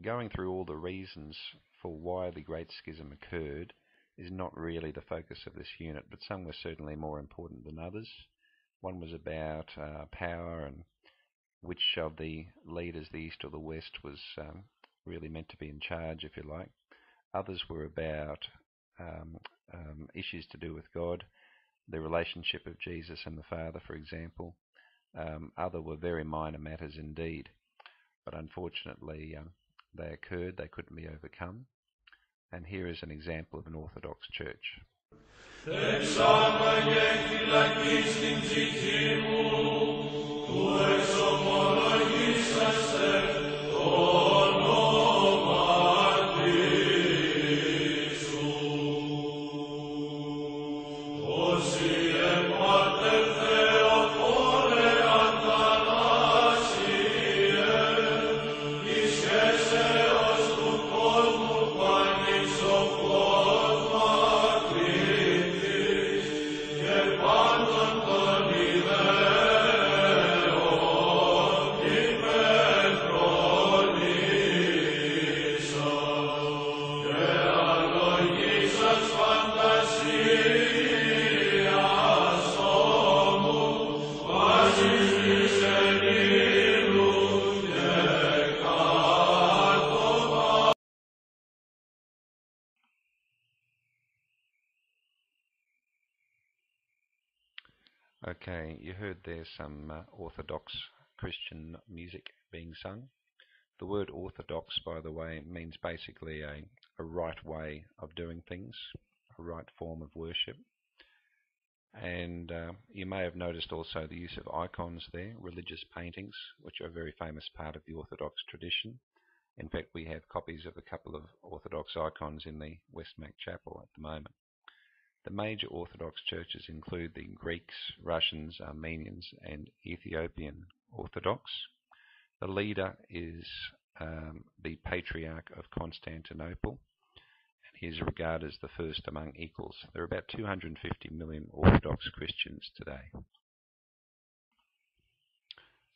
going through all the reasons for why the Great Schism occurred is not really the focus of this unit, but some were certainly more important than others. One was about power and which of the leaders, the East or the West, was really meant to be in charge, if you like. Others were about issues to do with God, the relationship of Jesus and the Father, for example. Other were very minor matters indeed, but unfortunately they occurred, they couldn't be overcome. And here is an example of an Orthodox church. Okay, you heard there some Orthodox Christian music being sung. The word Orthodox, by the way, means basically a right way of doing things, a right form of worship. And you may have noticed also the use of icons there, religious paintings, which are a very famous part of the Orthodox tradition. In fact, we have copies of a couple of Orthodox icons in the Westmac Chapel at the moment. The major Orthodox churches include the Greeks, Russians, Armenians and Ethiopian Orthodox. The leader is the Patriarch of Constantinople, and he is regarded as the first among equals. There are about 250 million Orthodox Christians today.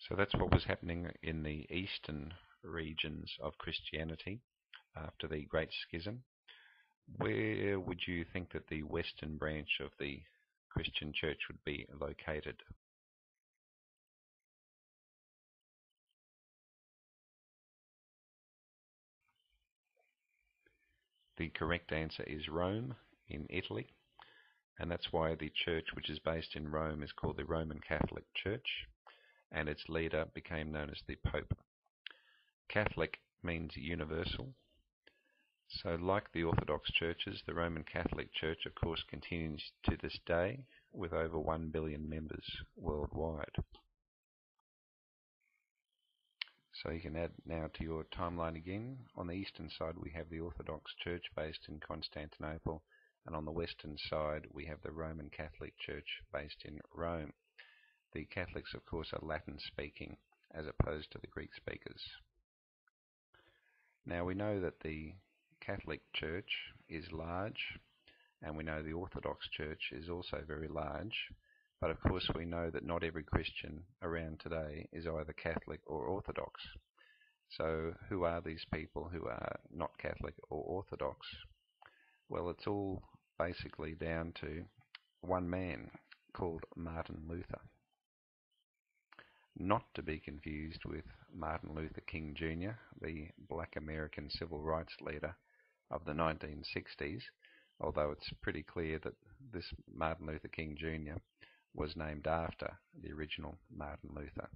So that's what was happening in the eastern regions of Christianity after the Great Schism. Where would you think that the western branch of the Christian church would be located? The correct answer is Rome in Italy, and that's why the church which is based in Rome is called the Roman Catholic Church, and its leader became known as the Pope. Catholic means universal. So like the Orthodox churches, the Roman Catholic Church, of course, continues to this day with over 1 billion members worldwide. So you can add now to your timeline again. On the eastern side, we have the Orthodox Church based in Constantinople, and on the western side, we have the Roman Catholic Church based in Rome. The Catholics, of course, are Latin-speaking as opposed to the Greek speakers. Now we know that the Catholic Church is large, and we know the Orthodox Church is also very large, but of course we know that not every Christian around today is either Catholic or Orthodox. So who are these people who are not Catholic or Orthodox? Well, it's all basically down to one man called Martin Luther. Not to be confused with Martin Luther King Jr., the black American civil rights leader of the 1960s, although it's pretty clear that this Martin Luther King Jr. was named after the original Martin Luther.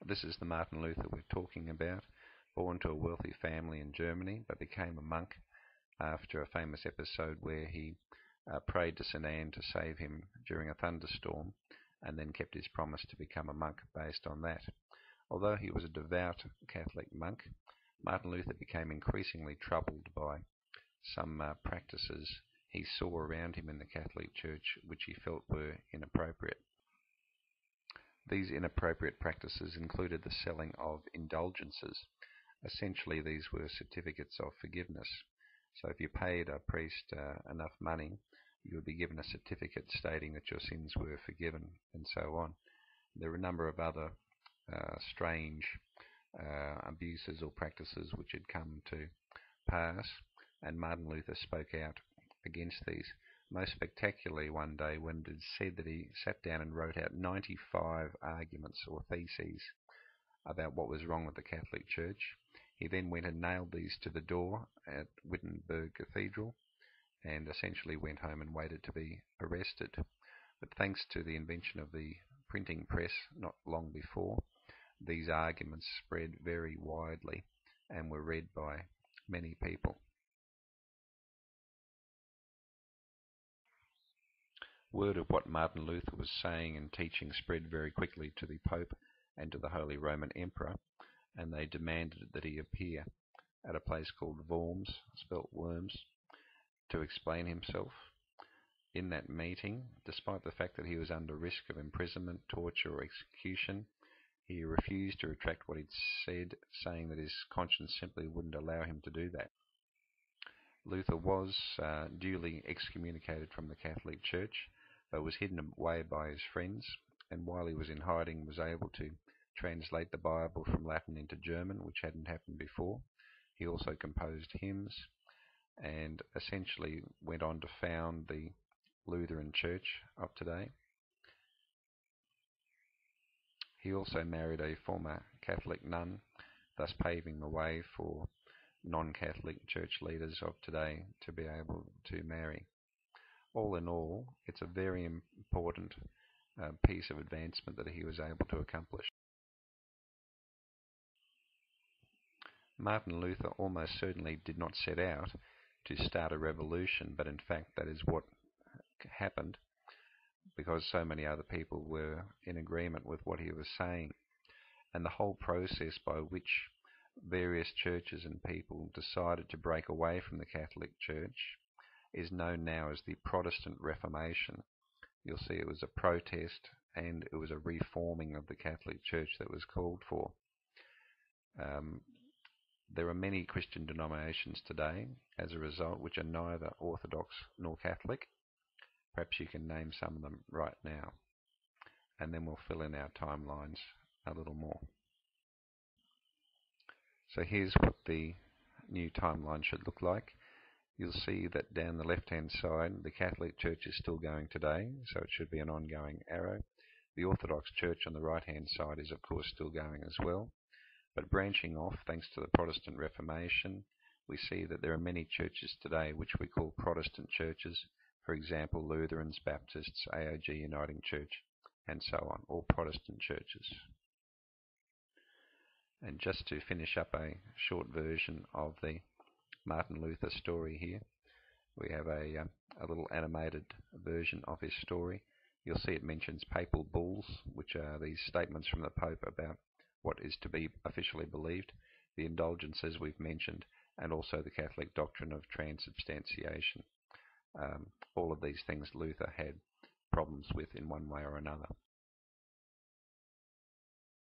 This is the Martin Luther we're talking about, born to a wealthy family in Germany, but became a monk after a famous episode where he prayed to St. Anne to save him during a thunderstorm, and then kept his promise to become a monk based on that. Although he was a devout Catholic monk, Martin Luther became increasingly troubled by some practices he saw around him in the Catholic Church which he felt were inappropriate. These inappropriate practices included the selling of indulgences. Essentially, these were certificates of forgiveness. So if you paid a priest enough money, you would be given a certificate stating that your sins were forgiven, and so on. There were a number of other strange abuses or practices which had come to pass, and Martin Luther spoke out against these. Most spectacularly one day when it is said that he sat down and wrote out 95 arguments or theses about what was wrong with the Catholic Church. He then went and nailed these to the door at Wittenberg Cathedral and essentially went home and waited to be arrested. But thanks to the invention of the printing press not long before, these arguments spread very widely and were read by many people. Word of what Martin Luther was saying and teaching spread very quickly to the Pope and to the Holy Roman Emperor, and they demanded that he appear at a place called Worms, spelt Worms, to explain himself. In that meeting, despite the fact that he was under risk of imprisonment, torture or execution, he refused to retract what he'd said, saying that his conscience simply wouldn't allow him to do that. Luther was duly excommunicated from the Catholic Church, but was hidden away by his friends, and while he was in hiding was able to translate the Bible from Latin into German, which hadn't happened before. He also composed hymns and essentially went on to found the Lutheran Church of today. He also married a former Catholic nun, thus paving the way for non-Catholic church leaders of today to be able to marry. All in all, it's a very important piece of advancement that he was able to accomplish. Martin Luther almost certainly did not set out to start a revolution, but in fact that is what happened because so many other people were in agreement with what he was saying. And the whole process by which various churches and people decided to break away from the Catholic Church is known now as the Protestant Reformation. You'll see it was a protest and it was a reforming of the Catholic Church that was called for. There are many Christian denominations today, as a result, which are neither Orthodox nor Catholic. Perhaps you can name some of them right now, and then we'll fill in our timelines a little more. So here's what the new timeline should look like. You'll see that down the left-hand side, the Catholic Church is still going today, so it should be an ongoing arrow. The Orthodox Church on the right-hand side is, of course, still going as well. But branching off, thanks to the Protestant Reformation, we see that there are many churches today which we call Protestant churches. For example, Lutherans, Baptists, AOG Uniting Church, and so on, all Protestant churches. And just to finish up a short version of the Martin Luther story here, we have a little animated version of his story. You'll see it mentions papal bulls, which are these statements from the Pope about what is to be officially believed, the indulgences we've mentioned, and also the Catholic doctrine of transubstantiation. All of these things Luther had problems with in one way or another.